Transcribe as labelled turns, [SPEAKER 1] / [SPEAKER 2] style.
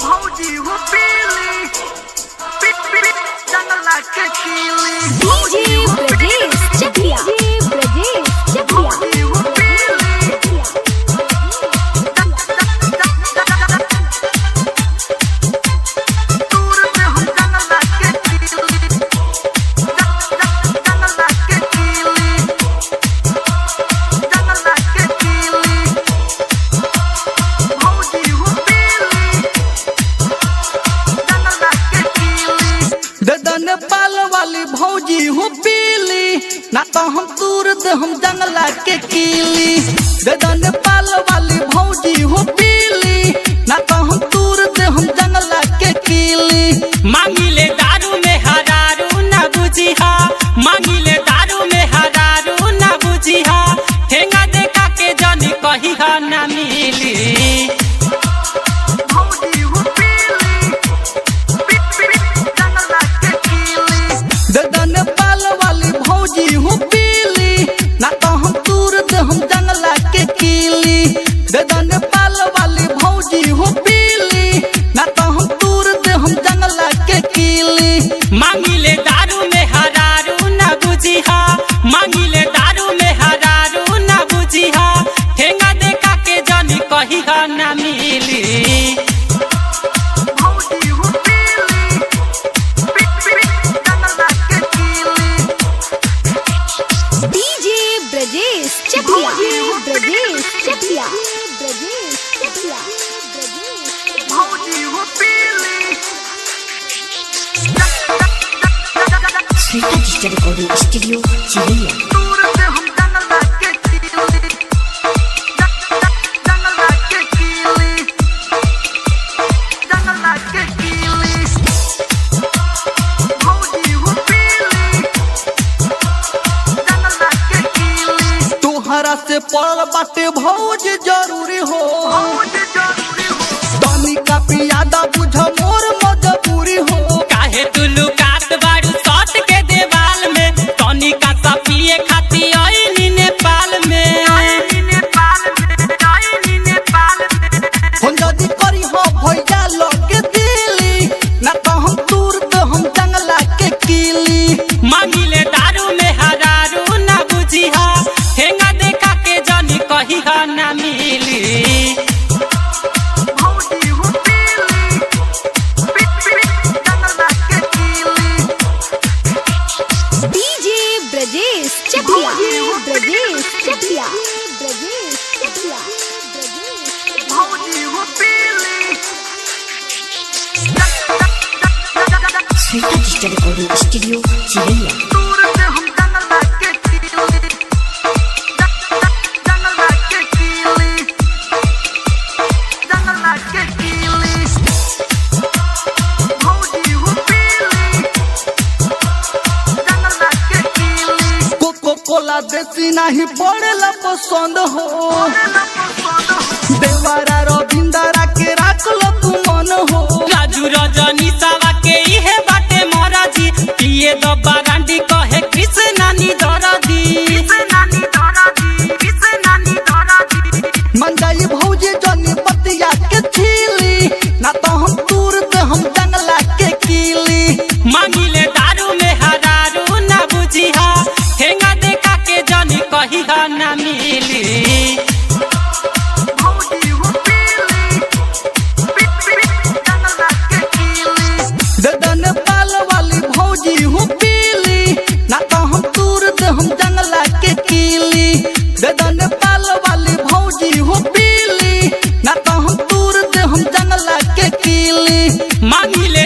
[SPEAKER 1] भौजी हो पीली जंगला के कीली
[SPEAKER 2] डीजे ब्रजेश चकिया भौजी
[SPEAKER 1] हो पीली दूर में हम जंगला के कीली जंगला के कीली भौजी हो पीली जंगला के कीली
[SPEAKER 3] ददन पाल वाली भौजी हो पीली ना तो हम दूर दे हम जंगला के कीली ददन पाल वाली भौजी हो पीली ना तो हम दूर दे हम जंगला के कीली।
[SPEAKER 4] मांगिले दारू में हरारू ना बुझिहा मांगिले दारू में हरारू ना बुझिहा ठेंगा देखा के जानी कहिहा ना मिली।
[SPEAKER 1] भौजी हो पीली जंगला के कीली
[SPEAKER 3] ददन पाल वाली भौजी हो पीली ना तो हम दूर दे हम जंगला के कीली ददन पाल वाली भौजी हो पीली ना तो हम दूर दे हम जंगला के कीली।
[SPEAKER 4] मांगिले दारू में हरारू ना बुझिहा मांगिले दारू में हरारू ना बुझिहा ठेंगा देखा के जानी कहिहा ना मिली।
[SPEAKER 1] भौजी हो पीली जंगला के कीली
[SPEAKER 2] डीजे ब्रजेश चकिया
[SPEAKER 1] भौजी हो पीली
[SPEAKER 2] श्वेता डिजिटल रिकॉर्डिंग स्टूडियो चिड़िया
[SPEAKER 1] दूर से हम जंगला के कीली जंगला के कीली भौजी हो पीली जंगला के कीली
[SPEAKER 3] तोहरा से पड़ल बाटे भौज जरूरी हो
[SPEAKER 1] भौजी जरूरी हो
[SPEAKER 3] तनी का पियादा बुझ मोर मजबूरी हो
[SPEAKER 4] काहे तू लुकात बारू सट के देवाल में तनी का सपिए खाती आईनी नेपाल में
[SPEAKER 1] नेपाल में
[SPEAKER 3] हम जदी करी हो भैया लगे दिली ना तो हम दूर दे हम जंगला के कीली।
[SPEAKER 4] मांगिले दारू में हरारू ना बुझिहा ठेंगा देखा के जानी कहिहा ना मिली।
[SPEAKER 1] भौजी हो पीली जंगला के कीली
[SPEAKER 2] डीजे ब्रजेश चकिया
[SPEAKER 1] भौजी हो पीली
[SPEAKER 2] श्वेता डिजिटल रिकॉर्डिंग स्टूडियो चिड़िया
[SPEAKER 1] दूर से हम जंगला के कीली जंगला के कीली भौजी हो पीली जंगला के कीली
[SPEAKER 3] कोको कोला देसी नहीं पड़ेला पसंद हो देवारा रविंदरा के राखलो तू मन हो
[SPEAKER 4] राजू रजनी सावा के इहे बाटे महाराजी पिए दो बारांडी कहे कृष्णा नी दरदी।
[SPEAKER 3] मन जाई भौजी जनी पतिया के छीली ना तो हम दूर दे हम जंगला के कीली।
[SPEAKER 4] मांगिले दारू में हरारू ना बुझिहा ठेंगा देखा के जानी कहिहा ना मिली।
[SPEAKER 1] भौजी हो पीली जंगला के कीली
[SPEAKER 3] ददन पाल वाली भौजी हो पीली ना तो हम दूर दे हम जंगला के कीली ददन पाल वाली भौजी हो पीली ना तो हम दूर दे हम जंगला के कीली।
[SPEAKER 4] मांगिले